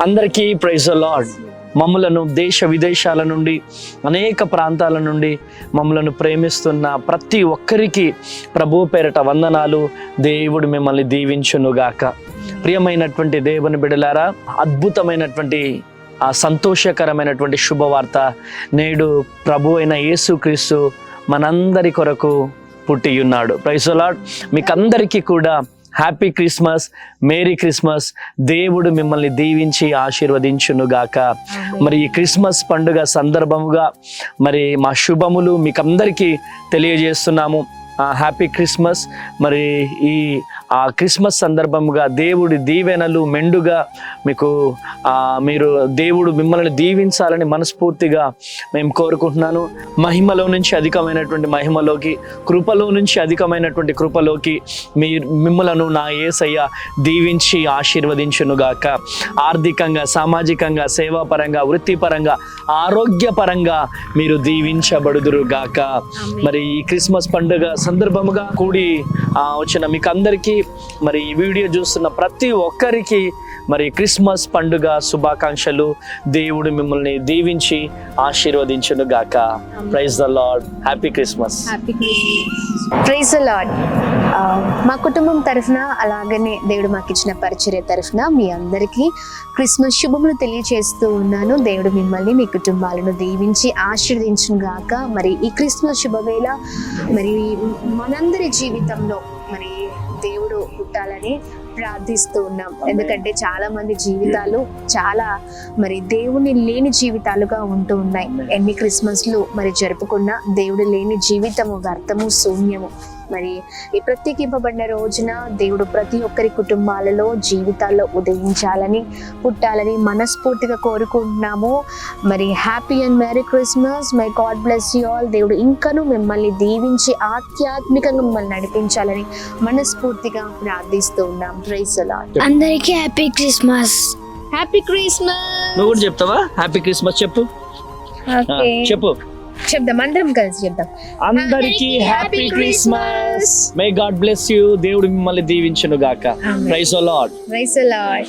అందరికీ praise the lord. మమ్మలను దేశ విదేశాల నుండి అనేక ప్రాంతాల నుండి మమ్మలను ప్రేమిస్తున్న ప్రతి ఒక్కరికి ప్రభు పేరట వందనాలు. దేవుడు మిమ్మల్ని దీవించునుగాక. ప్రియమైనటువంటి దేవుని బిడ్డలారా, అద్భుతమైనటువంటి సంతోషకరమైనటువంటి శుభవార్త. నేడు ప్రభు అయిన యేసుక్రీస్తు మనందరి కొరకు పుట్టి ఉన్నాడు. Praise the lord. మీకందరికీ కూడా హ్యాపీ క్రిస్మస్, మేరీ క్రిస్మస్. దేవుడు మిమ్మల్ని దీవించి ఆశీర్వదించునుగాక. మరి ఈ క్రిస్మస్ పండుగ సందర్భముగా మరి మా శుభములు మీకందరికీ తెలియజేస్తున్నాము. Happy Christmas. మరి ఈ క్రిస్మస్ సందర్భముగా దేవుడి దీవెనలు మెండుగా మీకు మీరు దేవుడు మిమ్మల్ని దీవించాలని మనస్ఫూర్తిగా మేము కోరుకుంటున్నాను. మహిమలో నుంచి అధికమైనటువంటి మహిమలోకి, కృపలో నుంచి అధికమైనటువంటి కృపలోకి మిమ్మలను నా యేసయ్య దీవించి ఆశీర్వదించునుగాక. ఆర్థికంగా, సామాజికంగా, సేవాపరంగా, వృత్తిపరంగా, ఆరోగ్యపరంగా మీరు దీవించబడుదురుగాక. మరి ఈ క్రిస్మస్ పండుగ సందర్భముగా కూడి వచ్చిన మీకు అందరికీ, మరి ఈ వీడియో చూస్తున్న ప్రతి ఒక్కరికి మరి క్రిస్మస్ పండుగ శుభాకాంక్షలు. దేవుడు మిమ్మల్ని దీవించి ఆశీర్వదించును గాక. Praise the lord. Happy Christmas. Praise the lord. మా కుటుంబం తరఫున, అలాగనే దేవుడు మాకు ఇచ్చిన పరిచర్య తరఫున మీ అందరికీ క్రిస్మస్ శుభములు తెలియజేస్తూ ఉన్నాను. దేవుడు మిమ్మల్ని, మీ కుటుంబాలను దీవించి ఆశీర్వదించును గాక. మరి ఈ క్రిస్మస్ శుభవేళ మరి మనందరి జీవితంలో మరి దేవుడు పుట్టాలని ప్రార్థిస్తూ ఉన్నాం. ఎందుకంటే చాలా మంది జీవితాలు చాలా మరి దేవుని లేని జీవితాలుగా ఉంటూ ఉన్నాయి. ఎన్ని క్రిస్మస్లు మరి జరుపుకున్నా దేవుడు లేని జీవితము వ్యర్థము, శూన్యము. మరి ఈ ప్రత్యేకింపబడిన రోజున దేవుడు ప్రతి ఒక్కరి కుటుంబాలలో, జీవితాల్లో ఉదయించాలని, పుట్టాలని మనస్ఫూర్తిగా కోరుకుంటున్నాము. మరి happy and merry Christmas. My God bless you all. దేవుడు ఇంకనూ మిమ్మల్ని దీవించి ఆధ్యాత్మికంగా మిమ్మల్ని నడిపించాలని మనస్ఫూర్తిగా ప్రార్థిస్తూ ఉన్నాం. Praise the lord. అందరికీ హ్యాపీ క్రిస్మస్. Happy Christmas. నువ్వు కూడా చెప్తావా? హ్యాపీ క్రిస్మస్ చెప్పు. చెప్పు. చెప్దాం, అందరం కలిసి చెప్దాం. అందరికీ happy Christmas. May God bless you. దేవుడు మిమ్మల్ని దీవించును గాక. Praise the lord. Praise the lord.